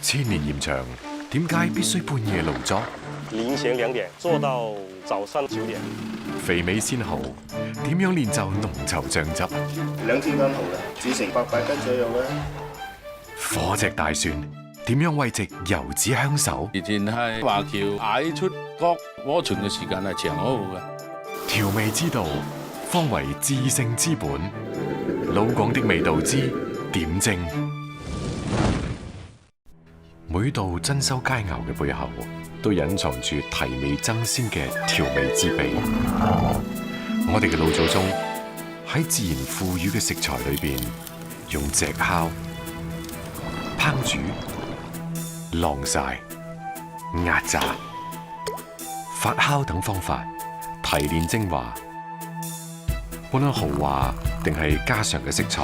千年鹽場點解必須半夜勞作？凌晨2點做到早上9點。肥美鮮蠔點樣練就濃稠醬汁？2天咁好啦，煮成800斤左右啦。火隻大蒜點樣餵食遊子香手？以前係華僑嗌出角鍋傳嘅時間係長好嘅。調味之道方為致勝之本。老廣的味道之點睛。每道珍饈佳肴嘅背後，都隱藏住提味爭鮮嘅調味之秘。我哋嘅老祖宗喺自然賦予嘅食材裏邊，用炙烤、烹煮、晾曬、壓榨、發酵等方法提煉精華。無論豪華定係家常嘅食材，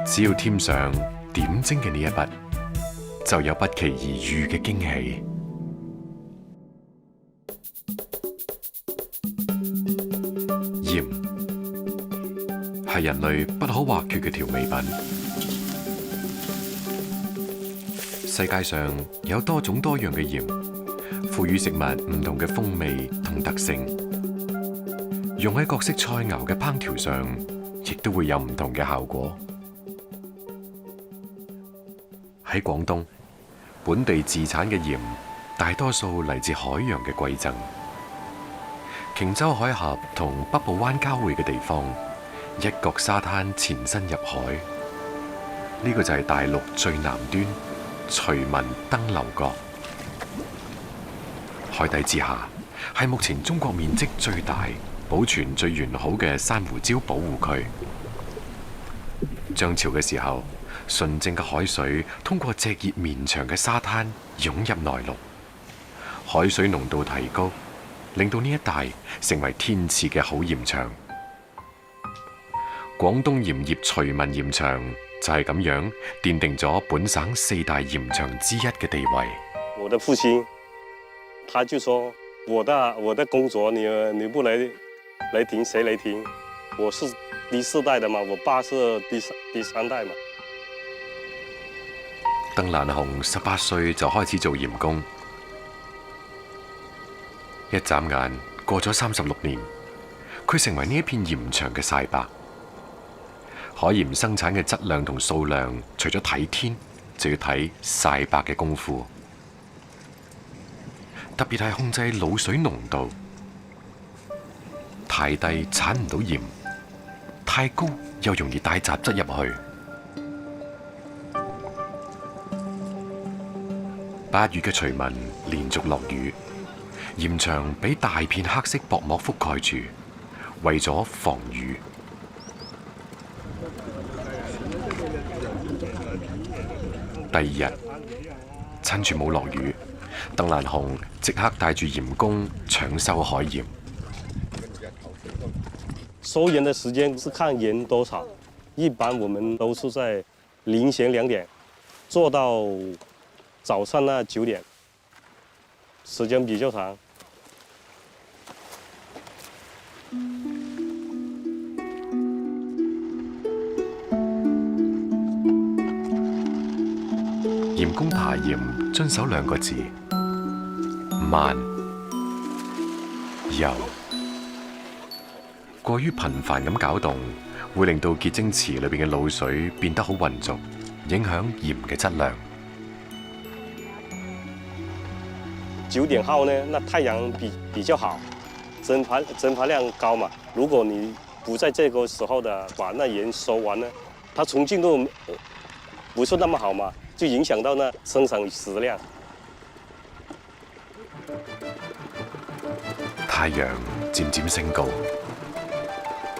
只要添上點睛嘅呢一筆，就有不期而遇嘅驚喜。鹽係人類不可或缺嘅調味品。世界上有多種多樣嘅鹽，賦予食物唔同嘅風味同特性。用喺各式菜肴嘅烹調上，亦都會有唔同嘅效果。喺廣東，本地自產嘅鹽大多數嚟自海洋嘅饋贈。瓊州海峽同北部灣交匯嘅地方，一角沙灘前身入海，呢個就係大陸最南端徐聞登樓角。海底之下係目前中國面積最大、保存最完好嘅珊瑚礁保護區。漲潮嘅時候，純淨嘅海水通過隻熱綿長嘅沙灘湧入內陸，海水濃度提高，令到呢一帶成為天賜嘅好鹽場。廣東鹽業徐聞鹽場就係咁樣奠定咗本省4大鹽場之一嘅地位。我的父親，他就說我的工作你不來停，誰來停？我是第4代的嘛，我爸是第3代嘛。鄧蘭雄18歲就開始做鹽工，一眨眼過咗36年，佢成為呢一片鹽場嘅曬白。海鹽生產嘅質量同數量，除咗睇天，就要睇曬白嘅功夫。特別係控制滷水濃度，太低產唔到鹽，太高又容易帶雜質入去。8月嘅徐聞連續落雨，鹽場俾大片黑色薄膜覆蓋住，為咗防雨。第2日，趁住冇落雨，鄧蘭雄即刻帶住鹽工搶收海鹽。收鹽的時間是看鹽多少，一般我們都是在凌晨2點做到早上9點，時間比較長。鹽工排鹽遵守2個字：慢、柔。過於頻繁咁攪動，會令到結晶池裏邊嘅滷水變得好渾濁，影響鹽嘅質量。9點後呢，那太陽比較好，蒸發量高嘛。如果你不在這個時候的把那鹽收完呢，它重進度不是那麼好嘛，就影響到那生產質量。太陽漸漸升高，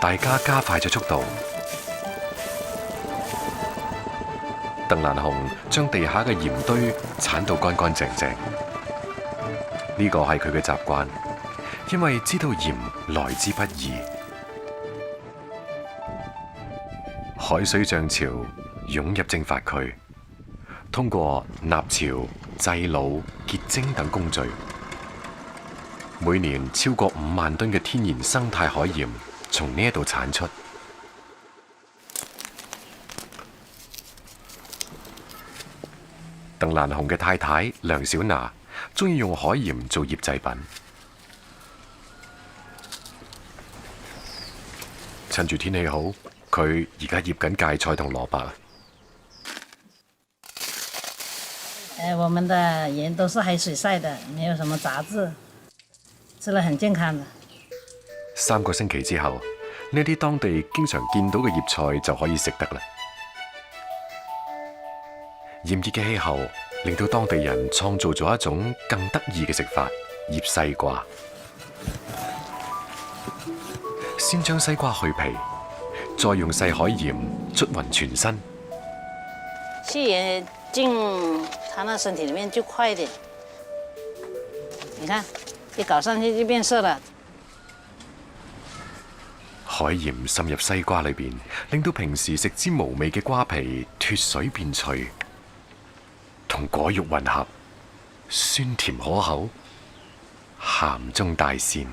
大家加快咗速度。鄧蘭雄將地下嘅鹽堆鏟到乾乾淨淨，呢個係佢嘅習慣，因為知道鹽來之不易。海水漲潮湧入蒸發區，通過納潮、製滷、結晶等工序，每年超過5萬噸嘅天然生態海鹽從呢一度產出。鄧蘭雄嘅太太梁小娜鍾意用海鹽做醃製品。趁住天氣好，佢而家醃緊芥菜同蘿蔔啊！我們的鹽都是海水曬的，沒有什麼雜質，吃了很健康的。3個星期之後，呢啲當地經常見到嘅醃菜就可以食得啦。炎熱嘅氣候令到當地人創造咗一種更得意嘅食法——醃西瓜。先將西瓜去皮，再用細海鹽捽勻全身。細鹽進它那身體裡面就快一點。你看，一搞上去就變色了。海鹽滲入西瓜裏邊，令到平時食之無味嘅瓜皮脫水變脆，同果肉混合，酸甜可口，鹹中帶鮮。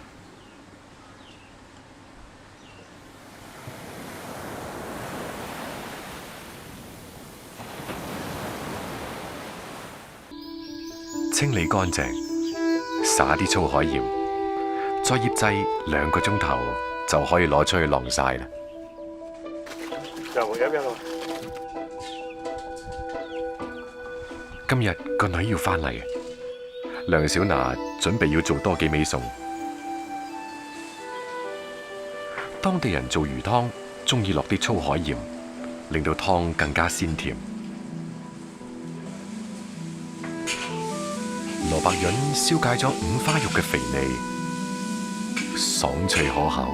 清理乾淨，撒啲粗海鹽，再醃製2個鐘頭，就可以攞出去晾曬啦。今日個女要返嚟，梁小娜準備要做多幾味餸。當地人做魚湯，鍾意落啲粗海鹽，令到湯更加鮮甜。蘿蔔潤消解咗五花肉嘅肥膩，爽脆可口。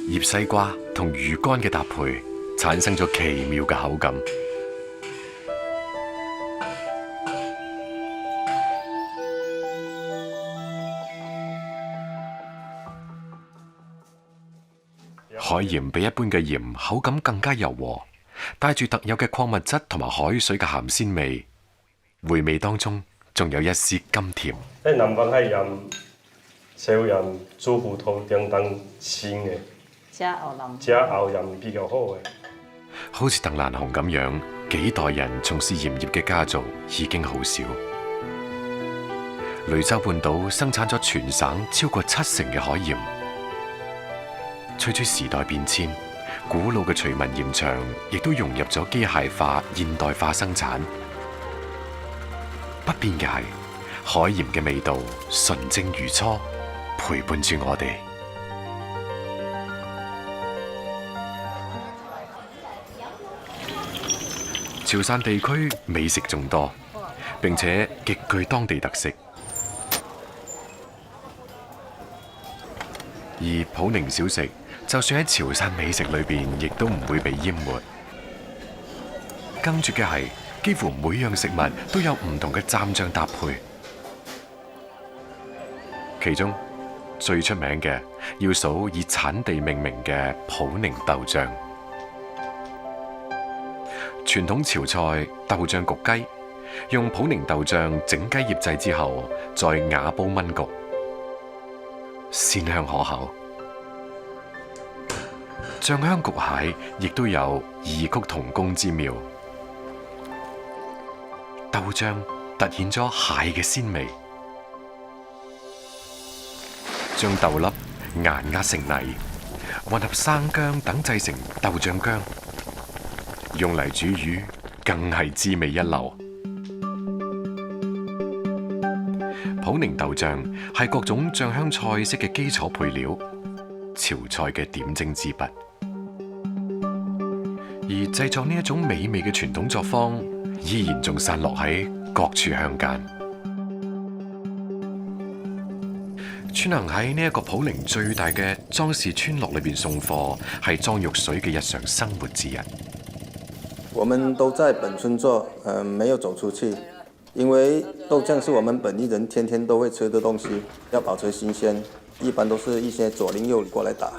醃西瓜同魚乾嘅搭配，產生咗奇妙嘅口感。海鹽比一般嘅鹽口感更加柔和，帶住特有嘅礦物質同埋海水嘅鹹鮮味，回味當中仲有一絲甘甜。喺南方係飲小飲煮糊湯相當鮮嘅，加牛飲比較好嘅。好似鄧蘭雄咁樣，幾代人從事鹽業嘅家族已經好少。雷州半島生產咗全省超過70%嘅海鹽。隨住時代變遷，古老嘅徐聞鹽場亦都融入咗機械化、現代化生產。不變嘅係海鹽嘅味道純正如初，陪伴住我哋。潮汕地區美食眾多，並且極具當地特色。而普寧小食，就算喺潮汕美食裏邊，亦都唔會被淹沒。更絕嘅係，幾乎每樣食物都有唔同嘅蘸醬搭配。其中最出名嘅，要數以產地命名嘅普寧豆醬。傳統潮菜豆醬焗雞，用普寧豆醬整雞醃製之後，再瓦煲燜焗，鮮香可口。醬香焗蟹亦都有異曲同工之妙，豆醬突顯咗蟹嘅鮮味，將豆粒研壓成泥，混合生薑等製成豆醬薑，用嚟煮魚更係滋味一流。普寧豆醬係各種醬香菜式嘅基礎配料，潮菜嘅點睛之筆。而製作呢一種美味嘅傳統作坊，依然仲散落喺各處鄉間。穿行喺呢一個普寧最大嘅莊氏村落裏邊送貨，係莊玉水嘅日常生活之一。我們都在本村做，沒有走出去，因為豆醬是我們本地人天天都會吃的東西，要保持新鮮，一般都是一些左鄰右里過來打。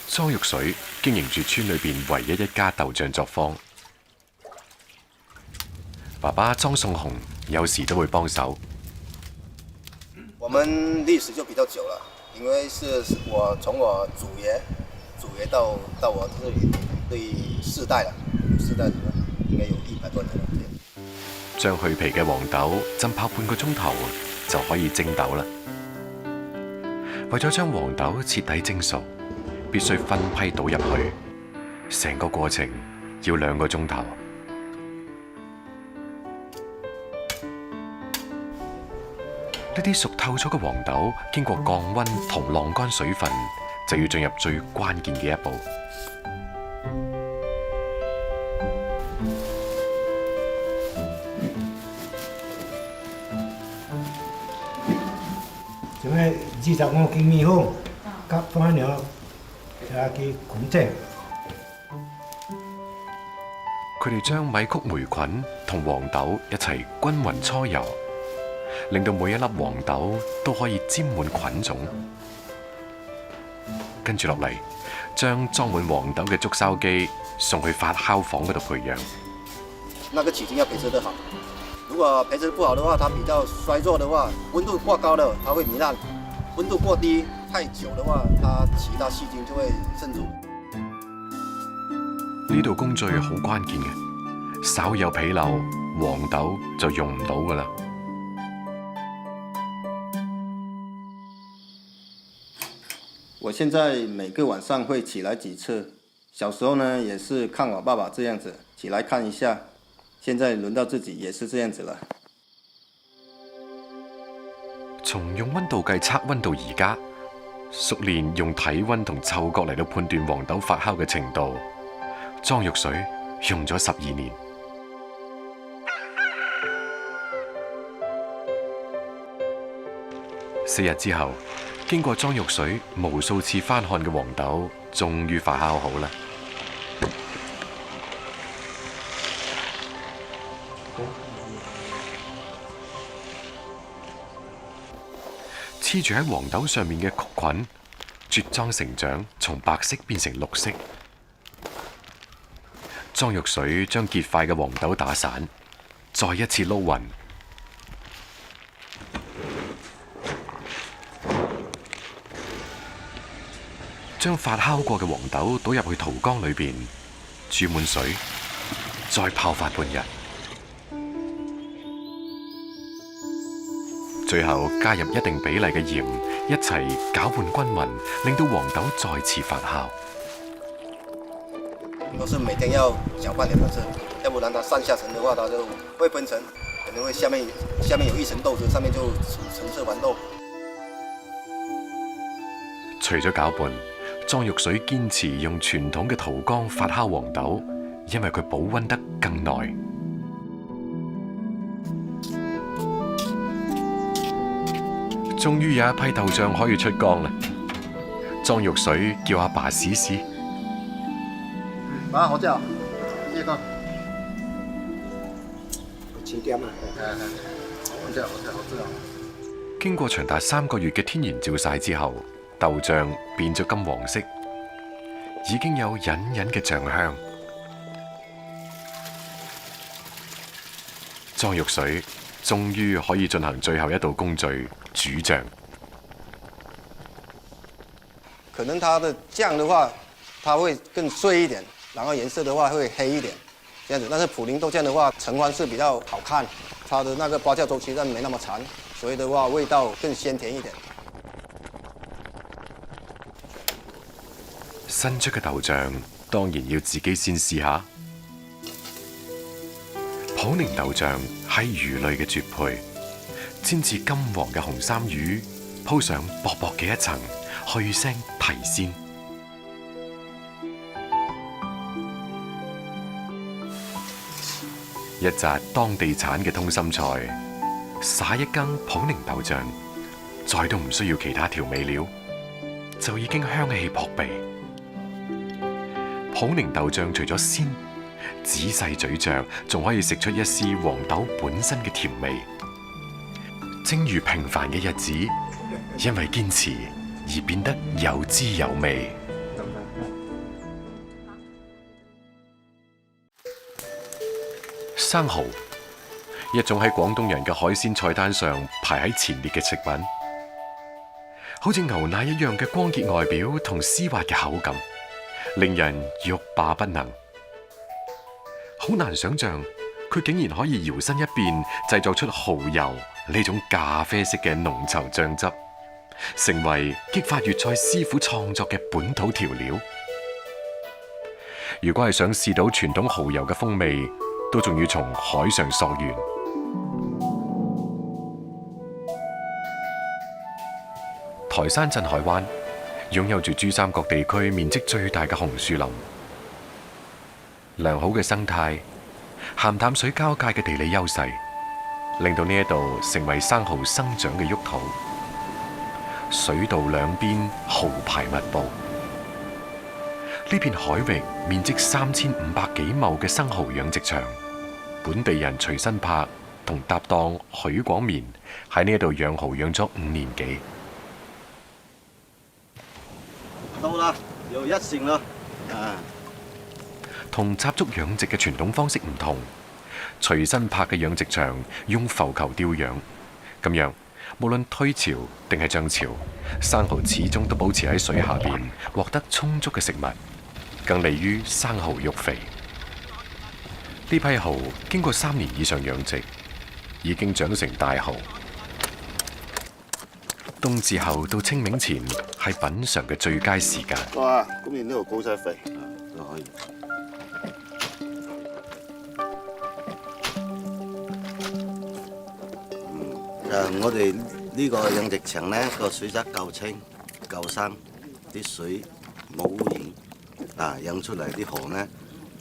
莊玉水經營住村裏邊唯一一家豆醬作坊，爸爸莊宋雄有時都會幫手。我們歷史就比較久了，因為是我從我祖爺到我這裡第四代了，4代了，應該有100多年了。將去皮嘅黃豆浸泡半個鐘頭就可以蒸豆啦。為咗將黃豆徹底蒸熟，必須分批倒入去，成個過程要2個鐘頭。呢啲熟透咗嘅黃豆經過降溫同晾乾水分，就要進入最關鍵嘅一步。做咩25斤米粉，夾翻了，去滾蒸。佢哋將米曲霉菌同黃豆一齊均勻搓揉，令到每一粒黃豆都可以沾滿菌種。跟住落嚟，將裝滿黃豆嘅竹筲箕送去發酵房嗰度培養。那個起筋要培植得好，如果培植不好的話，它比較衰弱的話，溫度過高了，它會糜爛；溫度過低，太久的話，它其他細菌就會滲入。呢度工序好關鍵嘅，稍有紕漏，黃豆就用唔到噶啦。我現在每個晚上會起來幾次，小時候呢也是看我爸爸這樣子起來看一下，現在輪到自己也是這樣子了。從用溫度計測溫到而家，熟練用體溫同嗅覺嚟到判斷黃豆發酵嘅程度。莊玉水用咗12年。4日之後，經過莊玉水無數次翻看嘅黃豆，終於發酵好啦。黐住喺黃豆上面嘅曲菌，茁壯成長，從白色變成綠色。莊玉水將結塊嘅黃豆打散，再一次撈勻，將發酵過嘅黃豆倒入去陶缸裏邊，煮滿水，再泡發半日，最後加入一定比例嘅鹽，一齊攪拌均勻，令到黃豆再次發酵。都是每天要攪拌2次，要不然它上下層的話，它就會分層，可能會下面有一層豆子，上面就橙色豌豆。除咗攪拌，莊玉水堅持用傳統嘅陶缸發酵黃豆，因為佢保溫得更耐。終於有一批豆醬可以出缸啦！莊玉水叫阿爸試試。爸，好食，呢個。淺點啊！好食，好食，好食啊！經過長達3個月嘅天然照曬之後，豆醬變咗金黃色，已經有隱隱嘅醬香。莊玉水終於可以進行最後一道工序——煮醬。可能它的醬的話，它會更碎一點，然後顏色的話會黑一點，這樣子。但是普寧豆醬的話，橙黃是比較好看，它的那個發酵週期但沒那麼長，所以的話味道更鮮甜一點。新出嘅豆醬當然要自己先試下。普寧豆醬係魚類嘅絕配，煎至金黃嘅紅衫魚，鋪上薄薄嘅一層，去腥提鮮。一紮當地產嘅通心菜，撒一羹普寧豆醬，再都唔需要其他調味料，就已經香氣撲鼻。普寧豆醬除咗鮮，仔細咀嚼，仲可以食出一絲黃豆本身嘅甜味。正如平凡嘅日子，因為堅持而變得有滋有味。生蠔一種喺廣東人嘅海鮮菜單上排喺前列嘅食品，好似牛奶一樣嘅光潔外表同絲滑嘅口感，令人欲罷不能。好難想象佢竟然可以搖身一變，製作出蠔油呢種咖啡色嘅濃稠醬汁，成為激發粵菜師傅創作嘅本土調料。如果係想試到傳統蠔油嘅風味，都仲要從海上溯源。台山鎮海灣擁有住珠三角地區面積最大嘅紅樹林，良好嘅生態、鹹淡水交界嘅地理優勢，令到呢一度成為生蠔生長嘅沃土。水道兩邊蠔排密布，呢片海域面積3500幾畝嘅生蠔養殖場，本地人徐新柏同搭檔許廣綿喺呢一度養蠔養咗5年幾。到啦，又一線啦。同插足養殖嘅傳統方式唔同，徐新柏嘅養殖場用浮球釣養，咁樣無論退潮定係漲潮，生蠔始終都保持喺水下邊，獲得充足嘅食物，更利於生蠔育肥。呢批蠔經過3年以上養殖，已經長成大蠔。冬至後到清明前係品嚐嘅最佳時間。哇！今年呢度高晒肥，都可以。我哋呢個養殖場呢個水質夠清夠深，啲水冇污染，養出嚟啲蠔呢，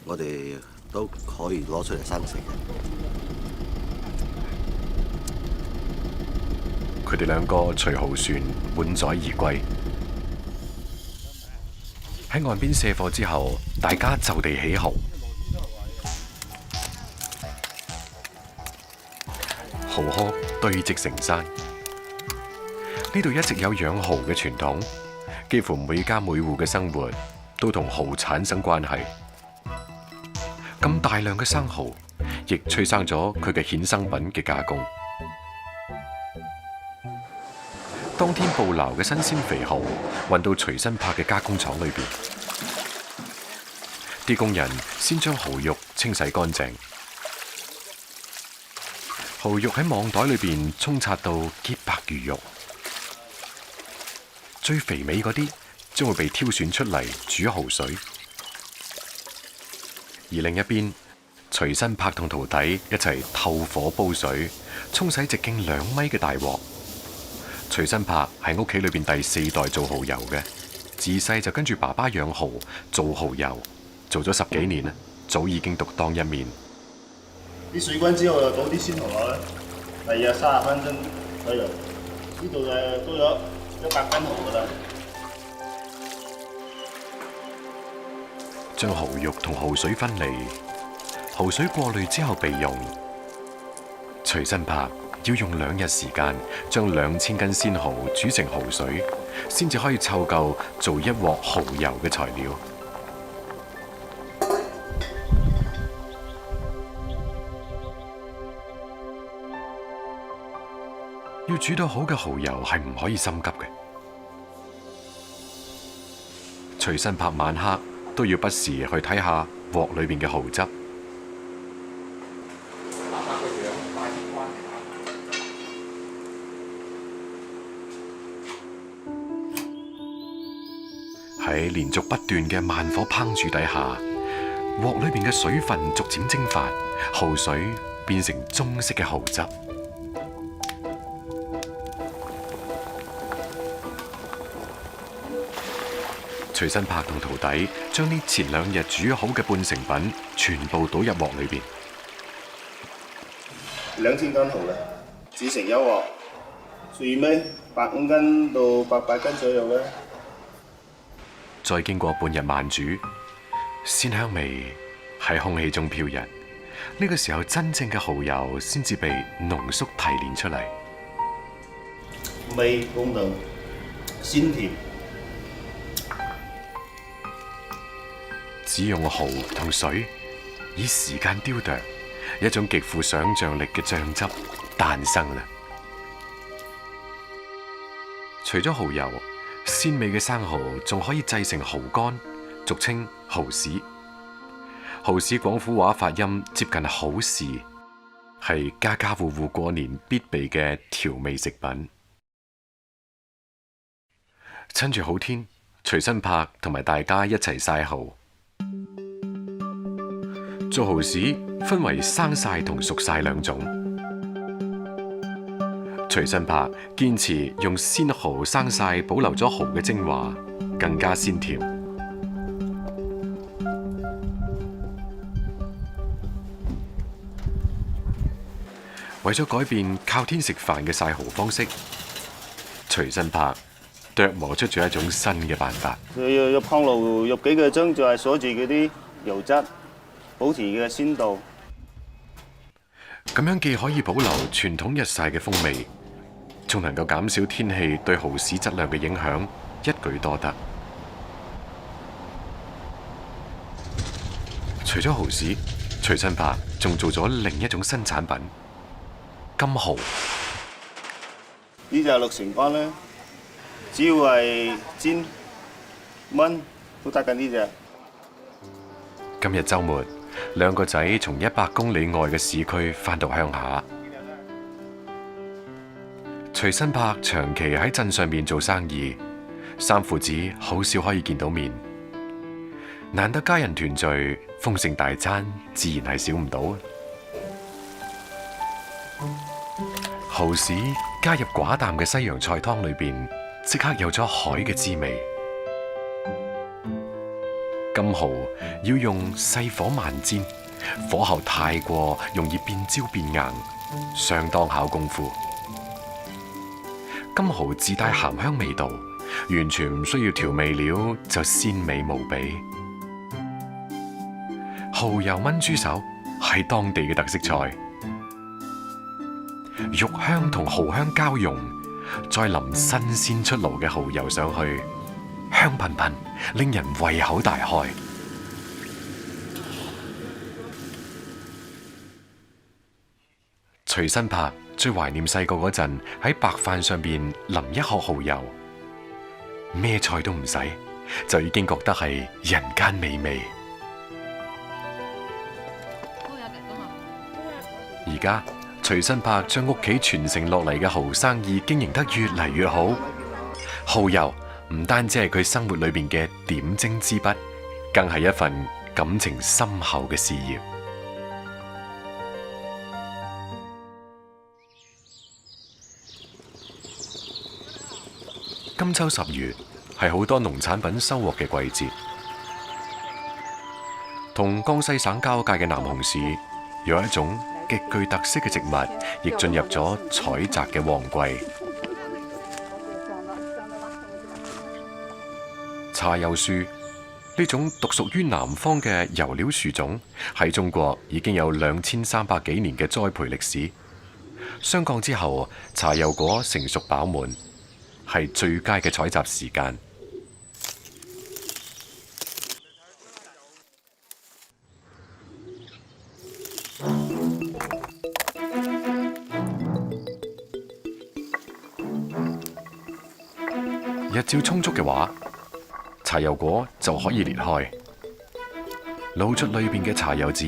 我哋都可以攞出嚟生食嘅。佢哋兩個隨蠔船滿載而歸，喺岸邊卸貨之後，大家就地起蠔。蠔殼堆積成山，呢度一直有養蠔嘅傳統，幾乎每家每戶嘅生活都同蠔產生關係。咁大量嘅生蠔，亦催生咗佢嘅衍生品嘅加工。當天捕撈嘅新鮮肥蠔運到徐新柏嘅加工廠裏邊，啲工人先將蠔肉清洗乾淨，蠔肉喺網袋裏邊沖刷到潔白如玉，最肥美嗰啲將會被挑選出嚟煮蠔水，而另一邊，徐新柏同徒弟一齊透火煲水，沖洗直徑2米嘅大鑊。徐新柏係屋企裏邊第4代做蠔油嘅，自細就跟住爸爸養蠔做蠔油，做咗10幾年啦，早已經獨當一面。啲水乾之後就倒啲鮮蠔落啦，第二日30分鐘左右，呢度就都有100斤蠔噶啦。將蠔肉同蠔水分離，蠔水過濾之後備用。徐新柏要用2日時間，將2000斤鮮蠔煮成蠔水，先至可以湊夠做1鑊蠔油嘅材料。要煮到好嘅蠔油係唔可以心急嘅。徐新柏晚黑都要不時去睇下鑊裏邊嘅蠔汁。喺連續不斷嘅慢火烹煮底下，鑊裏邊嘅水分逐漸蒸發，蠔水變成棕色嘅蠔汁。徐新柏同徒弟將呢前2日煮好嘅半成品全部倒入鑊裏邊。2000斤蠔啦，煮成1鑊，最尾150斤到800斤左右啦。再經過半日慢煮，鮮香味喺空氣中飄逸。呢個時候，真正嘅蠔油先至被濃縮提煉出嚟，味公道，鮮甜。只用蠔同水，以時間雕琢，一種極富想像力嘅醬汁誕生啦。除咗蠔油，鮮美嘅生蠔仲可以製成蠔乾，俗稱蠔豉。蠔豉廣府話發音接近好豉，係家家戶戶過年必備嘅調味食品。趁住好天，隨身拍同埋大家一齊曬蠔。做蠔豉分為生曬同熟曬兩種。隨身拍堅持用鮮蠔生曬保留咗蠔嘅精華，更加鮮甜。為咗改變靠天食飯嘅曬蠔方式，隨身拍琢磨出咗一種新嘅辦法。要烹爐入幾個鐘，就係鎖住嗰啲油質，保持嘅鮮度。咁樣既可以保留傳統日曬嘅風味，仲能夠減少天氣對蠔豉質量嘅影響，一舉多得。除咗蠔豉，隨身拍仲做咗另一種新產品——金蠔。呢就係六成乾啦，只要係煎、燜都得緊呢隻。今日週末，兩個仔從100公里外嘅市區返到鄉下。隨身拍長期喺鎮上面做生意，三父子好少可以見到面。難得家人團聚，豐盛大餐自然係少唔到。蠔豉加入寡淡嘅西洋菜湯裏邊，即刻有咗海嘅滋味。金蠔要用細火慢煎，火候太過容易變焦變硬，相當考功夫。金蠔自帶鹹香味道，完全唔需要調味料就鮮美無比。蠔油炆豬手係當地嘅特色菜，肉香同蠔香交融，再淋新鮮出爐嘅蠔油上去，香噴噴，令人胃口大開。隨身拍最懷念細個嗰陣喺白飯上邊淋一殼蠔油，咩菜都唔使，就已經覺得係人間美味。而家隨身拍將屋企傳承落嚟嘅蠔生意經營得越嚟越好，蠔油唔單止係佢生活裏邊嘅點睛之筆，更係一份感情深厚嘅事業。金秋10月係好多農產品收穫嘅季節，同江西省交界嘅南雄市有一種極具特色嘅植物，亦進入咗採摘嘅旺季。茶油樹呢種獨屬於南方嘅油料樹種，喺中國已經有2300幾年嘅栽培歷史。霜降之後，茶油果成熟飽滿，係最佳嘅採集時間。日照充足嘅話，茶油果就可以裂開，露出裏邊嘅茶油籽。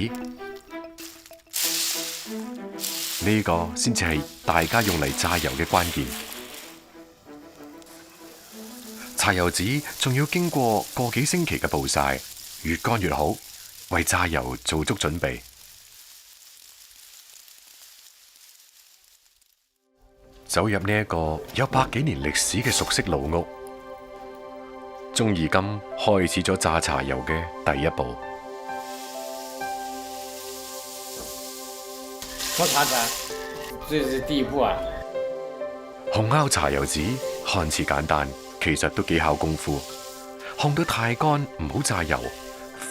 呢個先至係大家用嚟榨油嘅關鍵。茶油籽仲要經過個幾星期嘅暴曬，越乾越好，為榨油做足準備。走入呢一個有100幾年歷史嘅熟悉老屋，鍾義金開始咗榨茶油嘅第一步。泡茶籽，這是第一步啊！烘烤茶油籽看似簡單，其實都幾考功夫。烘到太乾唔好榨油，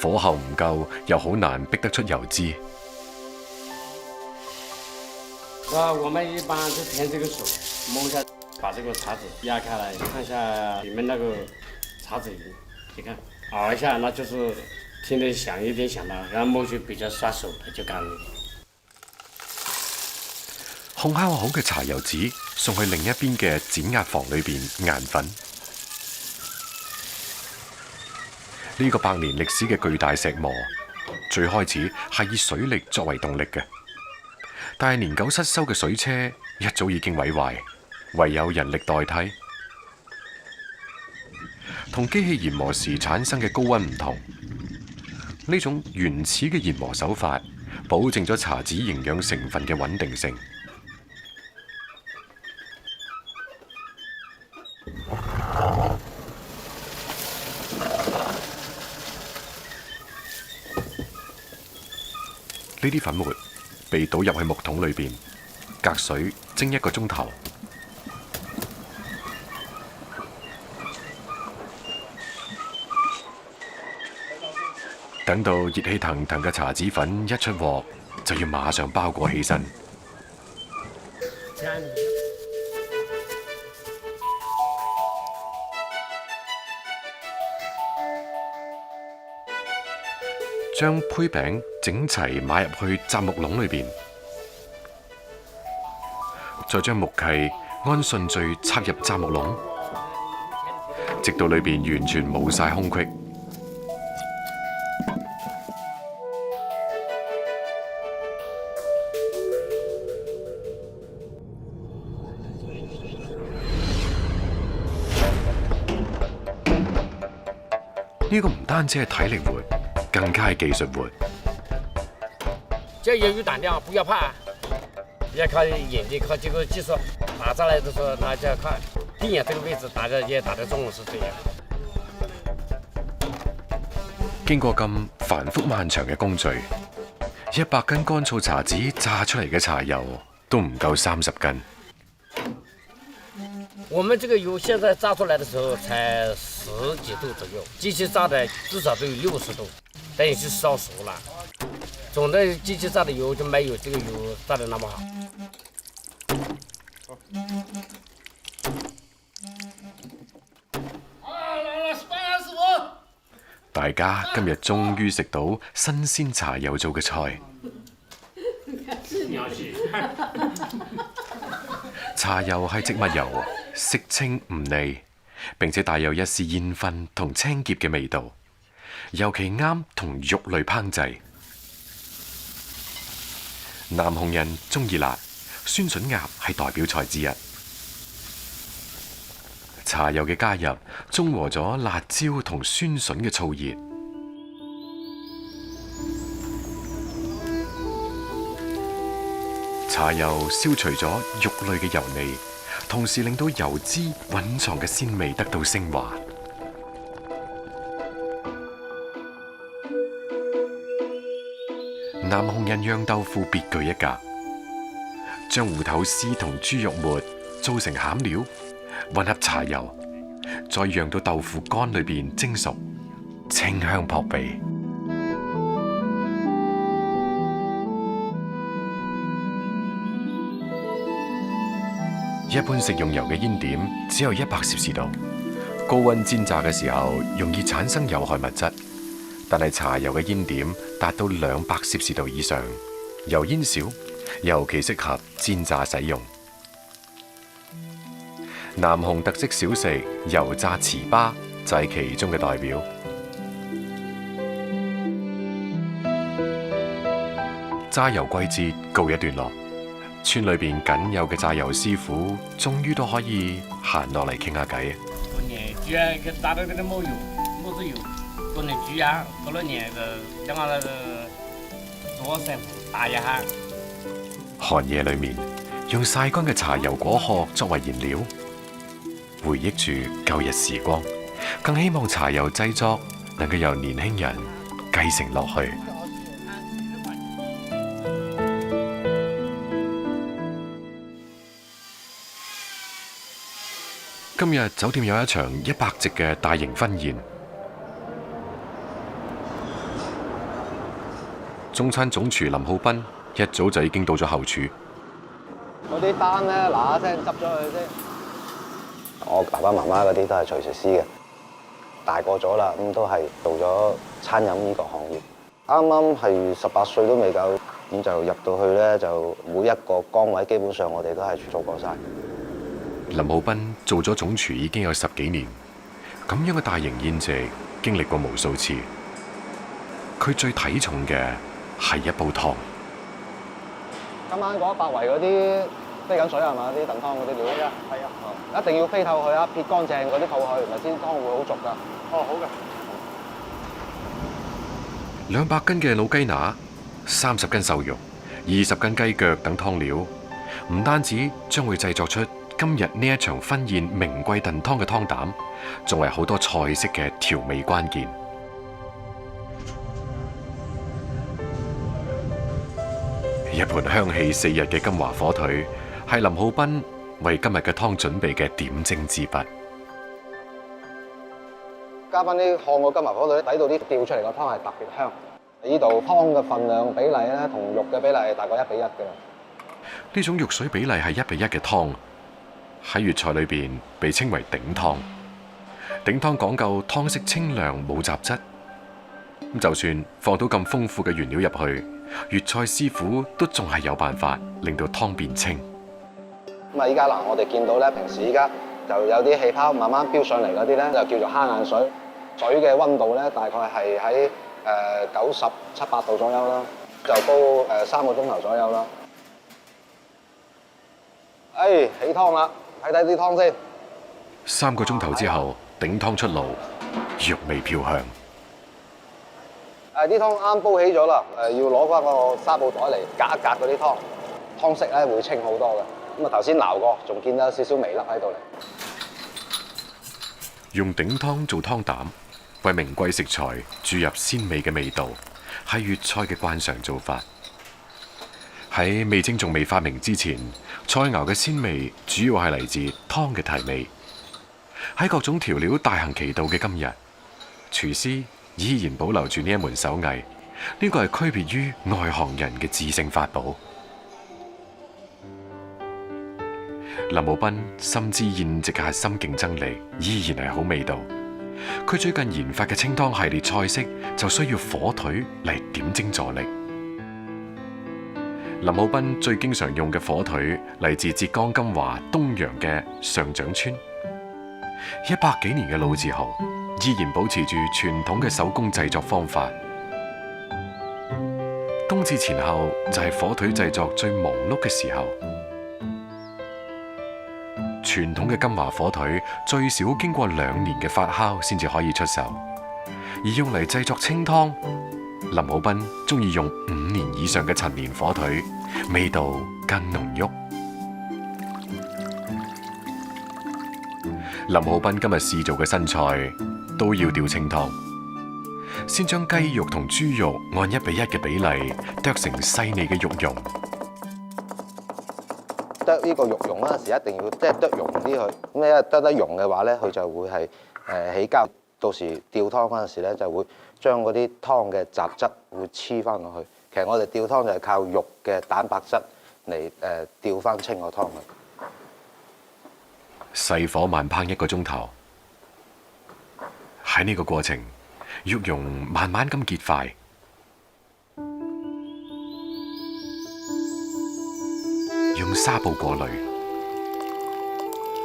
火候唔夠又好難逼得出油脂。我們一般是填這個水，摸一下，把這個茶籽壓開來，看一下裡面那個茶籽油，你看熬一下，那就是聽得響一點響了，然後摸去比較刷手，它就乾了。烘烤好嘅茶油紙送去另一邊嘅剪壓房裏邊研粉。呢個百年歷史嘅巨大石磨，最開始係以水力作為動力嘅，但係年久失修嘅水車一早已經毀壞，唯有人力代替。同機器研磨時產生嘅高溫唔同，呢種原始嘅研磨手法，保證咗茶籽營養成分嘅穩定性。呢啲粉末被倒入去木桶裏邊，隔水蒸1個鐘頭。等到熱氣騰騰嘅茶籽粉一出鑊，就要馬上包裹起身。將胚餅整齊買入去雜木籠裏邊，再將木契按順序插入雜木籠，直到裏邊完全冇晒空隙。呢個唔單止係體力活，更加係技術活。只要有膽量，不要怕，也靠眼睛，靠這個技術。打上來的時候，那就要靠定下這個位置，打得也打得中，是這樣。經過咁繁複漫長嘅工序，100斤乾燥茶籽榨出嚟嘅茶油都唔夠30斤。我們這個油現在榨出來的時候才10幾度左右，機器榨的至少都有60度，等於是燒熟了。總的機器榨的油就沒有這個油榨的那麼好。大家今日終於食到新鮮茶油做嘅菜。茶油係植物油，色清唔膩，並且帶有一絲煙燻同青澀嘅味道，尤其啱同肉類烹製。南紅人鍾意辣，酸筍鴨係代表菜之一。茶油嘅加入，中和咗辣椒同酸筍嘅燥熱。茶油消除咗肉類嘅油膩，同時令到油脂蘊藏嘅鮮味得到升華。南紅人釀豆腐別具一格，將芋頭絲同豬肉末做成餡料，混合茶油，再釀到豆腐乾裏邊蒸熟，清香撲鼻。一般食用油嘅煙點只有100攝氏度，高溫煎炸嘅時候容易產生有害物質，但係茶油嘅煙點達到200攝氏度以上，油煙少，尤其適合煎炸使用。南紅特色小食油炸糍粑就係其中嘅代表。榨油季節告一段落，村裏邊僅有嘅榨油師傅，終於都可以閒落嚟傾下偈。過年豬啊，佢榨到嗰啲冇油，冇油。過年豬啊，過了年就將我左手打一下。寒夜裏面，用曬乾嘅茶油果殼作為燃料，回憶住舊日時光，更希望茶油製作能夠由年輕人繼承落去。今日酒店有一場100席嘅大型婚宴，中餐總廚林浩斌一早就已經到咗後廚。嗰啲單咧嗱嗱聲執咗佢先。我爸爸媽媽嗰啲都係廚師嘅，大個咗啦，咁都係做咗餐飲呢個行業。啱啱係18歲都未夠，咁就入到去咧，就每一個崗位基本上我哋都係做過晒。林浩斌做咗總廚已經有10幾年，咁樣嘅大型宴席經歷過無數次。佢最睇重嘅係一煲湯。今晚嗰100圍嗰啲飛緊水係嘛？啲燉湯嗰啲料。係啊，係啊。一定要飛透佢啊，撇乾淨嗰啲泡去，咪先湯會好濁㗎。哦，好嘅。200斤嘅老雞乸、30斤瘦肉、20斤雞腳等湯料，唔單止將會製作出今日呢一場婚宴名貴燉湯嘅湯膽，仲係好多菜式嘅調味關鍵。一盤香氣4日嘅金華火腿，係林浩斌為今日嘅湯準備嘅點睛之筆。加翻啲烘個金華火腿，底到啲吊出嚟個湯係特別香。呢度湯嘅份量比例咧，同肉嘅比例係大概1:1嘅。呢種肉水比例係1:1嘅湯，喺粵菜裏邊被稱為頂湯。頂湯講究湯色清涼冇雜質，就算放到咁豐富嘅原料入去，粵菜師傅都仲係有辦法令到湯變清。咁啊，依家嗱，我哋見到咧，平時依家就有啲氣泡慢慢飆上嚟嗰啲咧，就叫做蝦眼水。水嘅溫度咧，大概係喺97、8度左右啦，就煲3個鐘頭左右啦。起湯啦，睇睇啲湯先。 3個鐘頭之後，頂湯出爐，肉味飄香。啲湯啱煲起咗啦，要攞翻個紗布袋嚟隔一隔嗰啲湯，湯色咧會清好多嘅。咁啊頭先撈過，仲見到少少微粒喺度嚟。用頂湯做湯膽，為名貴食材注入鮮味嘅味道，係粵菜嘅慣常做法。喺味精仲未發明之前，菜肴嘅鮮味主要係嚟自湯嘅提味。喺各種調料大行其道嘅今日，廚師依然保留住呢一門手藝，呢個係區別於外行人嘅致勝法寶。林浩斌深知宴席嘅核心競爭力依然係好味道。佢最近研發嘅清湯系列菜式就需要火腿嚟點睛助力。林浩斌最經常用嘅火腿嚟自浙江金華東陽嘅上掌村，100幾年嘅老字號依然保持住傳統嘅手工製作方法。冬至前後就係火腿製作最忙碌嘅時候。傳統嘅金華火腿最少經過2年嘅發酵先至可以出售，而用嚟製作清湯，林浩斌中意用5年以上嘅陳年火腿，味道更濃郁。林浩斌今日試做嘅新菜都要吊清湯，先將雞肉同豬肉按1:1嘅比例剁成細膩嘅肉蓉。剁呢個肉蓉嗰陣時，一定要即係剁溶啲佢。咁因為剁得溶嘅話咧，佢就會係起膠。到時吊湯嗰陣時咧，就會將嗰啲湯嘅雜質會黐翻落去。其實我哋吊湯就係靠肉嘅蛋白質嚟吊翻清個湯去。細火慢烹1個鐘頭，喺呢個過程，肉蓉慢慢咁結塊。用紗布過濾，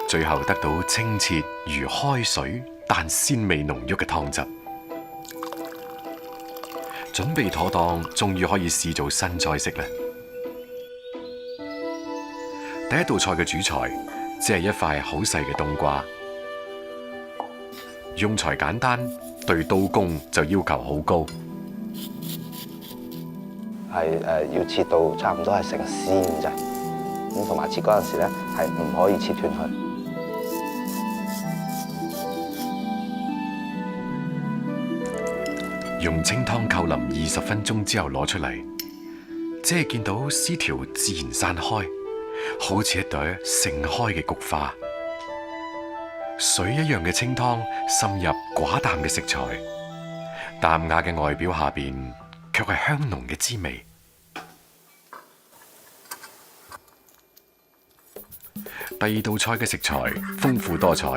最後得到清澈如開水但鮮味濃郁嘅湯汁。準備妥當，終於可以試做新菜式啦！第一道菜嘅主菜只係一塊好細嘅冬瓜，用材簡單，對刀工就要求好高。係要切到差唔多係成絲咁滯。咁同埋切嗰陣時咧，係唔可以切斷佢。用清湯扣淋20分鐘之後攞出嚟，只係見到絲條自然散開，好似一朵盛開嘅菊花。水一樣嘅清湯滲入寡淡嘅食材，淡雅嘅外表下邊，卻係香濃嘅滋味。第2道菜嘅食材豐富多彩，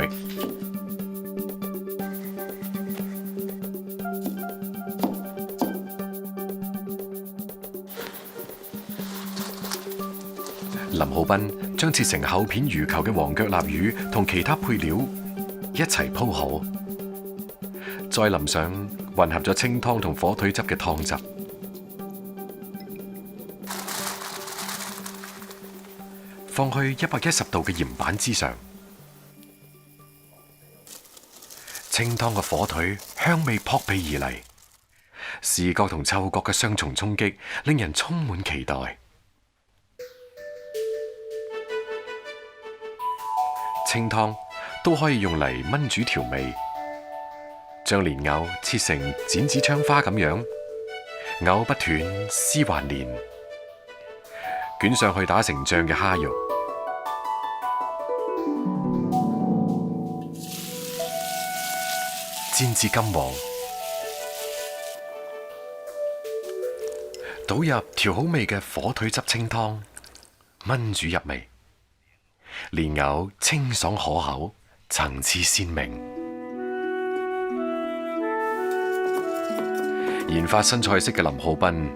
林浩斌將切成厚片魚球嘅黃腳臘魚同其他配料一齊鋪好，再淋上混合咗清湯同火腿汁嘅湯汁，放去110度嘅鹽板之上。清湯嘅火腿香味撲鼻而嚟，視覺同嗅覺嘅雙重衝擊，令人充滿期待。清湯都可以用嚟燜煮調味，將蓮藕切成剪子槍花咁樣，藕不斷，絲還連，捲上去打成醬嘅蝦肉，煎至金黃，倒入調好味嘅火腿汁清湯，燜煮入味。蓮藕清爽可口，層次鮮明。研發新菜式嘅林浩斌，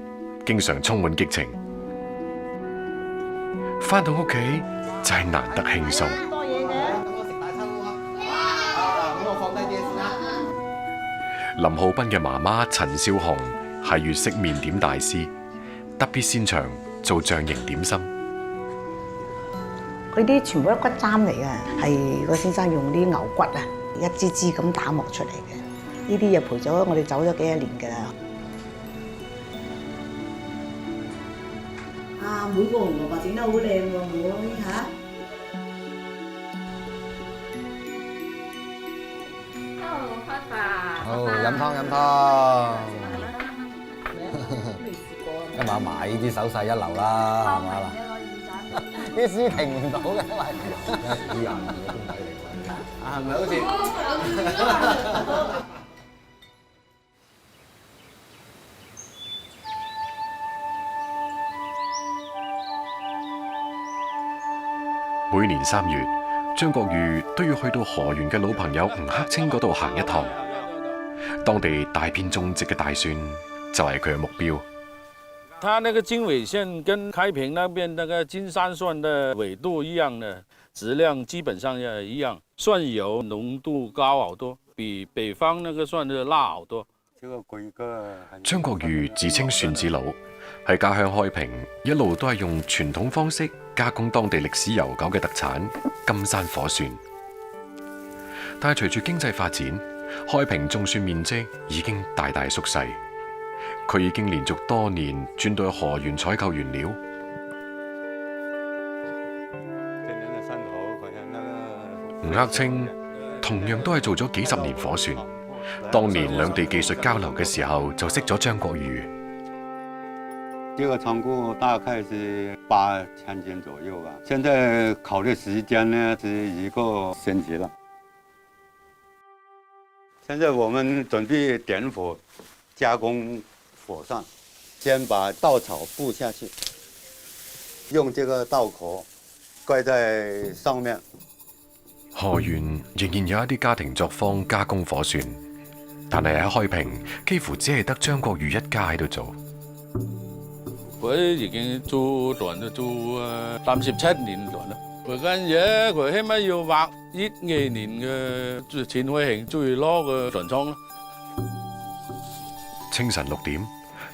經常充滿激情。返到屋企就係難得輕鬆。林浩斌嘅媽媽陳少紅係粵式麵點大師，特別擅長做象形點心。佢啲全部都骨針嚟嘅，係個先生用啲牛骨啊，一支支咁打磨出嚟嘅。呢啲又陪咗我哋走咗幾多年㗎啦。啊，每個紅蘿蔔整得好靚喎，妹嚇。開飯。好，飲湯飲湯。未試過。今晚買呢啲手勢一流啦，係嘛啦？啲書停唔到嘅，因為啲人嘅工位嚟㗎，係咪好似？每年3月，張國瑜都要去到河源嘅老朋友吳克清嗰度行一趟。當地大片種植嘅大蒜就係佢嘅目標。它那個經緯線跟開平那邊那個金山蒜的緯度一樣的，質量基本上也一樣，蒜油濃度高好多，比北方那個蒜的辣好多。張國瑜自稱蒜子佬，喺家鄉開平一路都係用傳統方式加工當地歷史悠久嘅特產金山火蒜。但係隨住經濟發展，開平種蒜面積已經大大縮細。佢已經連續多年轉到去河源採購原料。吳克清同樣都係做咗幾十年火蒜，當年兩地技術交流嘅時候就識咗張國瑜。這個倉庫大概是8000斤左右吧。現在考慮時間呢，是一個星期了。現在我們準備點火加工火蒜，先把稻草鋪下去，用這個稻殼蓋在上面。河源仍然有一啲家庭作坊加工火蒜，但係喺開平幾乎只係得張國瑜一家喺度做。佢已經做斷咗做37年斷啦。佢間嘢佢起碼要100億2年嘅錢去興最攞嘅船倉啦。清晨6點，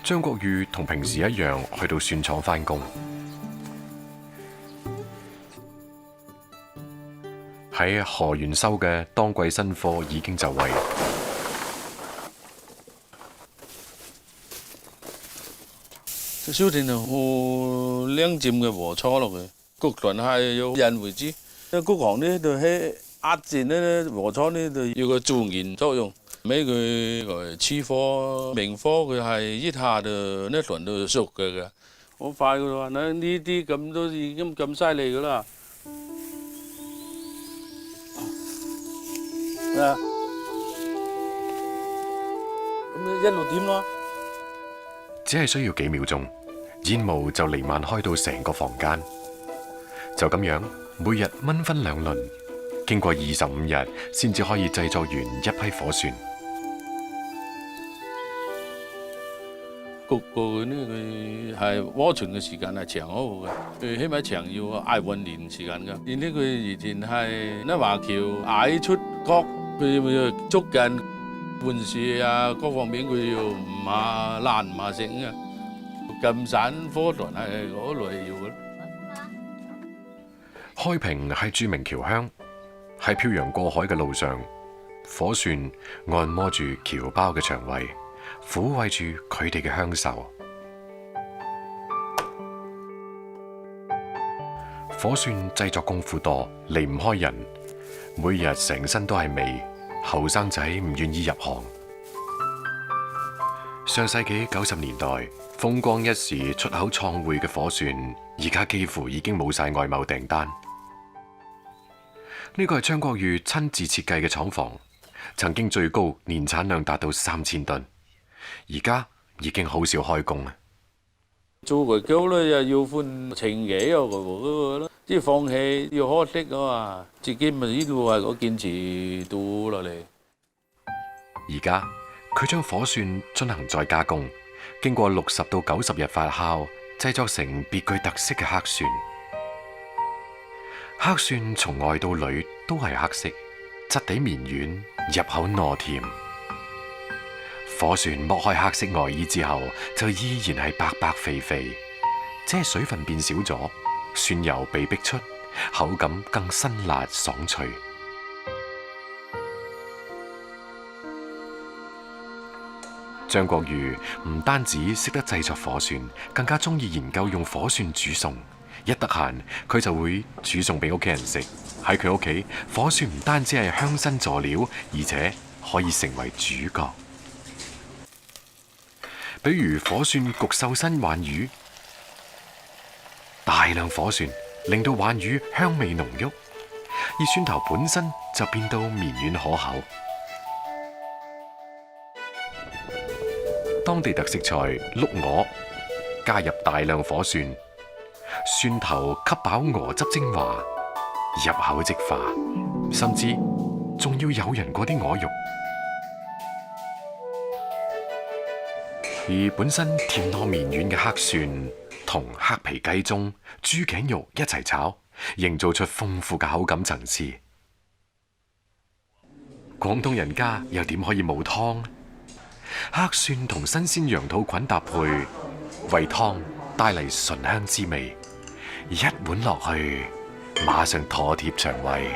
張國瑜同平時一樣去到蒜廠返工。喺河源收嘅當季新貨已經就位。燒田就好靚尖嘅禾鋤落去，谷段係有人為之。谷行呢就喺壓戰呢禾鋤呢就有個助燃作用，俾佢嚟黐火明火，佢係一下就呢段都熟嘅，好快嘅喎。呢啲咁都已經咁犀利嘅啦。啊，咁一路點咯。只係需要幾秒鐘，煙霧就彌漫開到成個房間。就咁樣，每日燜分2輪，經過25日先至可以製作完一批火蒜。焗過呢，佢係保存嘅時間係長好嘅，佢起碼長要捱1年時間㗎。而呢佢以前係呢華僑捱出國，佢要捉緊換樹啊，各方面佢要唔下爛唔下成嘅。金山火船係嗰類要嘅。開平係著名僑鄉，喺漂洋過海嘅路上，火船按摩住僑胞嘅腸胃，撫慰住佢哋嘅鄉愁。火船製作功夫多，離唔開人，每日成身都係味，後生仔唔願意入行。上世紀90年代，風光一時出口創匯嘅火船，而家幾乎已經冇晒外貿訂單。呢個係張國裕親自設計嘅廠房，曾經最高年產量達到3000噸，而家已經好少開工啦。做個橋咧又要換情嘢嗰個咯，即係放棄要可惜啊嘛，自己咪呢度係嗰堅持到落嚟。而家佢將火船進行再加工，經過60到90日發酵，製作成別具特色嘅黑船。黑船從外到裏都係黑色，質地綿軟，入口糯甜。火船剝開黑色外衣之後，就依然係白白肥肥，只係水分變少咗，蒜油被逼出，口感更辛辣爽脆。張國裕唔單止識得製作火船，更加中意研究用火船煮餸。一得閒，佢就會煮餸俾屋企人食。喺佢屋企，火船唔單止係香辛佐料，而且可以成為主角。比如火船焗瘦身鯇魚，大量火船令到鯇魚香味濃郁，而蒜頭本身就變到綿軟可口。當地特色菜碌鵝，加入大量火蒜，蒜頭吸飽鵝汁精華，入口即化，甚至仲要誘人過啲鵝肉。而本身甜糯綿軟嘅黑蒜同黑皮雞中豬頸肉一齊炒，營造出豐富嘅口感層次。廣東人家又點可以冇湯呢？黑蒜同新鮮羊肚菌搭配，為湯帶嚟醇香之味。一碗落去，馬上妥貼腸胃。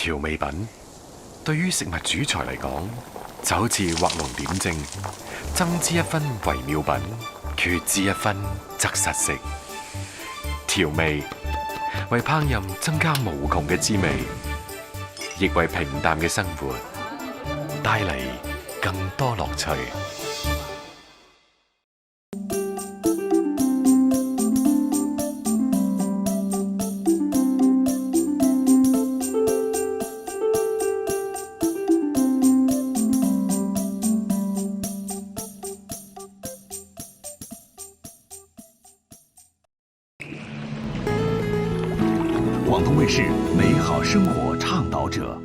調味品對於食物主材嚟講，就好似畫龍點睛，增之一分為妙品，缺之一分則失色。調味為烹飪增加無窮嘅滋味，亦為平淡嘅生活帶嚟更多樂趣。广东卫视美好生活倡导者。